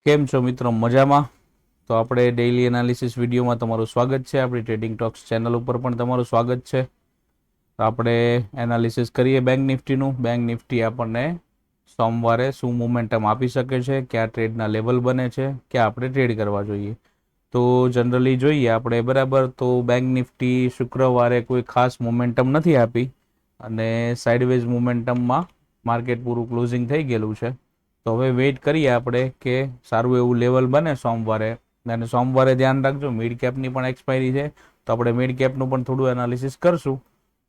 કેમ છો મિત્રો? મજામાં? તો આપણે ડેઇલી એનાલિસિસ વિડીયોમાં તમારું સ્વાગત છે. આપણી ટ્રેડિંગ ટોક્સ ચેનલ ઉપર પણ તમારું સ્વાગત છે. તો આપણે એનાલિસિસ કરીએ બેંક નિફ્ટીનું. બેંક નિફ્ટી આપણને સોમવારે શું મોમેન્ટમ આપી શકે છે, કયા ટ્રેડના લેવલ બને છે, ક્યાં આપણે ટ્રેડ કરવા જોઈએ. તો જનરલી જોઈએ આપણે બરાબર, તો બેંક નિફ્ટી શુક્રવારે કોઈ ખાસ મોમેન્ટમ નથી આપી અને સાઇડવેઝ મોમેન્ટમમાં માર્કેટ પૂરું ક્લોઝિંગ થઈ ગયેલું છે. તો હવે વેઇટ કરીએ આપણે કે સારું એવું લેવલ બને સોમવારે. અને સોમવારે ધ્યાન રાખજો, મિડ કેપની પણ એક્સપાયરી છે, તો આપણે મિડ કેપનું પણ થોડું એનાલિસિસ કરશું.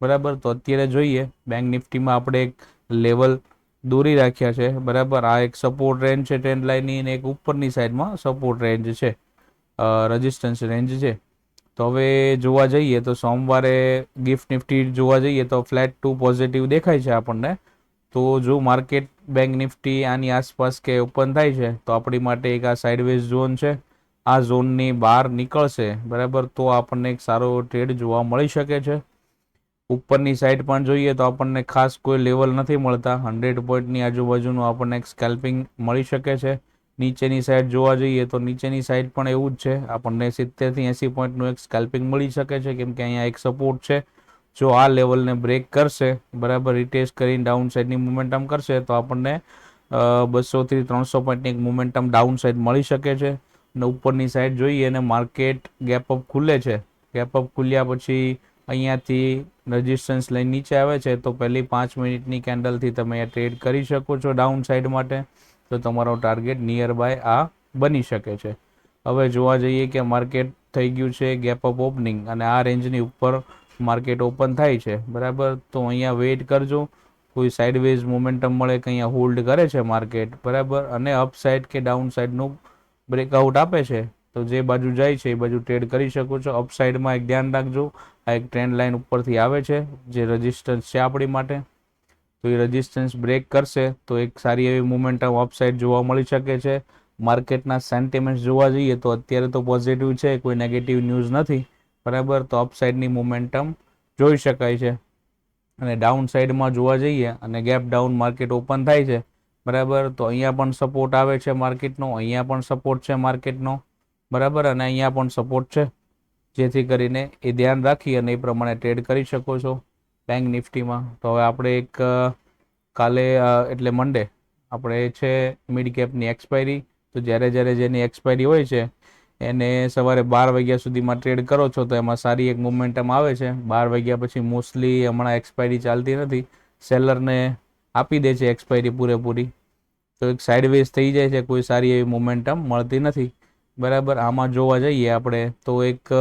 બરાબર, તો અત્યારે જોઈએ બેંક નિફ્ટીમાં આપણે એક લેવલ દોરી રાખ્યા છે. બરાબર, આ એક સપોર્ટ રેન્જ છે ટ્રેન્ડ લાઇનની, અને એક ઉપરની સાઈડમાં સપોર્ટ રેન્જ છે, રેઝિસ્ટન્સ રેન્જ છે. તો હવે જોવા જઈએ તો સોમવારે ગિફ્ટ નિફ્ટી જોવા જઈએ તો ફ્લેટ ટુ પોઝિટિવ દેખાય છે આપણને. તો જો માર્કેટ બેંક નિફ્ટી આની આસપાસ કે ઓપન થાય છે તો આપણી માટે એક આ સાઇડવેઝ ઝોન છે. આ ઝોનની બહાર નીકળશે બરાબર, તો આપણને એક સારો ટ્રેડ જોવા મળી શકે છે. ઉપરની સાઈડ પણ જોઈએ તો આપણને ખાસ કોઈ લેવલ નથી મળતા. 100 પોઈન્ટની આજુબાજુનું આપણને એક સ્કેલ્પિંગ મળી શકે છે. નીચેની સાઈડ જોવા જઈએ તો નીચેની સાઈડ પણ એવું જ છે, આપણને 70 થી 80 પોઈન્ટનું એક સ્કેલ્પિંગ મળી શકે છે, કેમ કે અહીંયા એક સપોર્ટ છે. જો આ લેવલને બ્રેક કરશે બરાબર, રિટેસ્ટ કરીને ડાઉન સાઈડની મોમેન્ટમ કરશે તો આપણને 200 થી 300 પોઈન્ટની એક મોમેન્ટમ ડાઉન સાઈડ મળી શકે છે. અને ઉપરની સાઈડ જોઈએ અને માર્કેટ ગેપઅપ ખુલે છે. ગેપઅપ ખુલ્યા પછી અહીંયાથી રેઝિસ્ટન્સ લઈને નીચે આવે છે, તો પહેલી 5 મિનિટની કેન્ડલથી તમે ટ્રેડ કરી શકો છો ડાઉન સાઈડ માટે. તો તમારો ટાર્ગેટ નિયર બાય આ બની શકે છે. હવે જોવા જઈએ કે માર્કેટ થઈ ગયું છે ગેપઅપ ઓપનિંગ, અને આ રેન્જની ઉપર માર્કેટ ઓપન થાય છે બરાબર. તો અહીંયા વેઇટ કરજો, કોઈ સાઇડવેઝ મોમેન્ટમ મળે કે અહીંયા હોલ્ડ કરે છે માર્કેટ બરાબર, અને અપ સાઈડ કે ડાઉન સાઈડનું બ્રેકઆઉટ આપે છે, તો જે બાજુ જાય છે એ બાજુ ટ્રેડ કરી શકો છો. અપ સાઈડમાં એક ધ્યાન રાખજો, આ એક ટ્રેન્ડ લાઇન ઉપરથી આવે છે જે રેઝિસ્ટન્સ છે આપણી માટે. તો એ રેઝિસ્ટન્સ બ્રેક કરશે તો એક સારી એવી મોમેન્ટમ અપસાઇડ જોવા મળી શકે છે. માર્કેટના સેન્ટિમેન્ટ્સ જોવા જઈએ તો અત્યારે તો પોઝિટિવ છે, કોઈ નેગેટિવ ન્યૂઝ નથી બરાબર. તો અપસાઇડની મોમેન્ટમ જોઈ શકાય છે. અને ડાઉન સાઈડમાં જોવા જઈએ અને ગેપ ડાઉન માર્કેટ ઓપન થાય છે બરાબર, તો અહીંયા પણ સપોર્ટ આવે છે માર્કેટનો, અહીંયા પણ સપોર્ટ છે માર્કેટનો બરાબર, અને અહીંયા પણ સપોર્ટ છે. જેથી કરીને એ ધ્યાન રાખી અને એ પ્રમાણે ટ્રેડ કરી શકો છો બેંક નિફ્ટીમાં. તો હવે આપણે એક કાલે એટલે મંડે આપણે છે મિડ કેપની એક્સપાયરી. તો જ્યારે જ્યારે જેની એક્સપાયરી હોય છે એને સવારે 12 વાગ્યા સુધીમાં ટ્રેડ કરો છો તો એમાં સારી એક મોમેન્ટમ આવે છે. 12 વાગ્યા પછી મોસ્ટલી હમણાં એક્સપાયરી ચાલતી નથી, સેલરને આપી દે છે એક્સપાયરી પૂરેપૂરી, તો એક સાઇડવેઝ થઈ જાય છે, કોઈ સારી એવી મોમેન્ટમ મળતી નથી બરાબર. આમાં જોવા જઈએ આપણે તો એક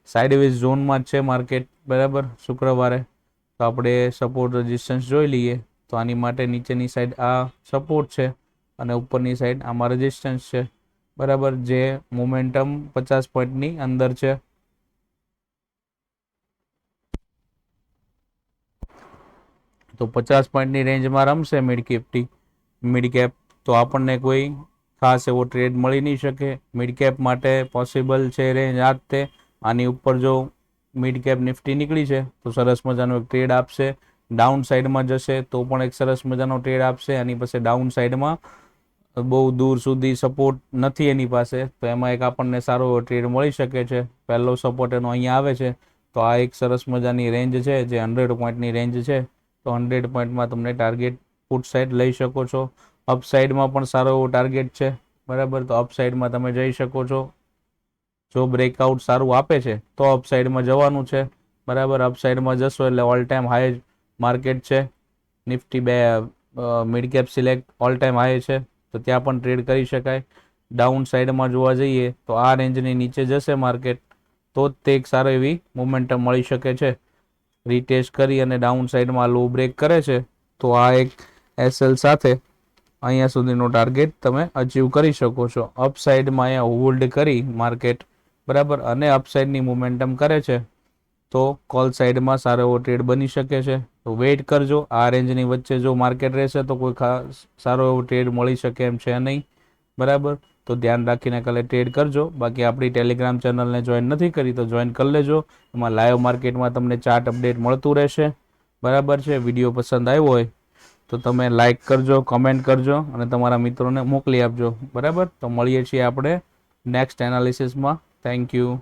સાઇડવેઝ ઝોનમાં જ છે માર્કેટ બરાબર શુક્રવારે. તો આપણે સપોર્ટ રેઝિસ્ટન્સ જોઈ લઈએ. તો આની માટે નીચેની સાઈડ આ સપોર્ટ છે અને ઉપરની સાઈડ આમાં રેઝિસ્ટન્સ છે બરાબર, જે મોમેન્ટમ 50 પોઈન્ટની અંદર છે. તો 50 પોઈન્ટની રેન્જમાં રમશે મિડ કેપ, તો આપણને કોઈ ખાસ એવો ટ્રેડ મળી નહીં શકે. મિડ કેપ માટે પોસિબલ છે રેન્જ આ જ તે. આની ઉપર જો મિડ કેપ નિફ્ટી નીકળી છે તો સરસ મજાનો એક ટ્રેડ આપશે. ડાઉન સાઈડમાં જશે તો પણ એક સરસ મજાનો ટ્રેડ આપશે. આની પાસે ડાઉન સાઈડમાં બહુ દૂર સુધી સપોર્ટ નથી એની પાસે, તો એમાં એક આપણને સારો ટ્રેડ મળી શકે છે. પહેલો સપોર્ટ એનો અહીંયા આવે છે, તો આ એક સરસ મજાની રેન્જ છે જે 100 પોઈન્ટની રેન્જ છે. તો 100 પોઈન્ટમાં તમને ટાર્ગેટ પુટ સાઈડ લઈ શકો છો. અપ સાઈડમાં પણ સારો એવો ટાર્ગેટ છે બરાબર, તો અપ સાઈડમાં તમે જઈ શકો છો. જો બ્રેકઆઉટ સારું આપે છે તો અપ સાઈડમાં જવાનું છે બરાબર. અપ સાઈડમાં જશો એટલે ઓલ ટાઈમ હાઈ માર્કેટ છે. Nifty mid cap select all time high છે, તો ત્યાં પણ ટ્રેડ કરી શકાય. ડાઉન સાઈડમાં જોવા જઈએ તો આ રેન્જની નીચે જશે માર્કેટ, તો જ તે એક સારી એવી મોમેન્ટમ મળી શકે છે. રીટેસ્ટ કરી અને ડાઉન સાઈડમાં લો બ્રેક કરે છે તો આ એક એસએલ સાથે અહીંયા સુધીનો ટાર્ગેટ તમે અચીવ કરી શકો છો. અપ સાઈડમાં અહીંયા હોલ્ડ કરી માર્કેટ બરાબર, અને અપસાઇડની મોમેન્ટમ કરે છે તો કોલ સાઈડમાં સારો એવો ટ્રેડ બની શકે છે. તો વેઇટ કરજો, આ રેન્જની વચ્ચે જો માર્કેટ રહેશે તો કોઈ ખાસ સારો એવો ટ્રેડ મળી શકે એમ છે નહીં બરાબર. તો ધ્યાન રાખીને કાલે ટ્રેડ કરજો. બાકી આપણી ટેલિગ્રામ ચેનલને જોઈન નથી કરી તો જોઈન કરી લેજો. એમાં લાઈવ માર્કેટમાં તમને ચાર્ટ અપડેટ મળતું રહેશે બરાબર છે. વિડીયો પસંદ આવ્યો હોય તો તમે લાઈક કરજો, કમેન્ટ કરજો અને તમારા મિત્રોને મોકલી આપજો. બરાબર, તો મળીએ છીએ આપણે નેક્સ્ટ એનાલિસિસમાં. Thank you.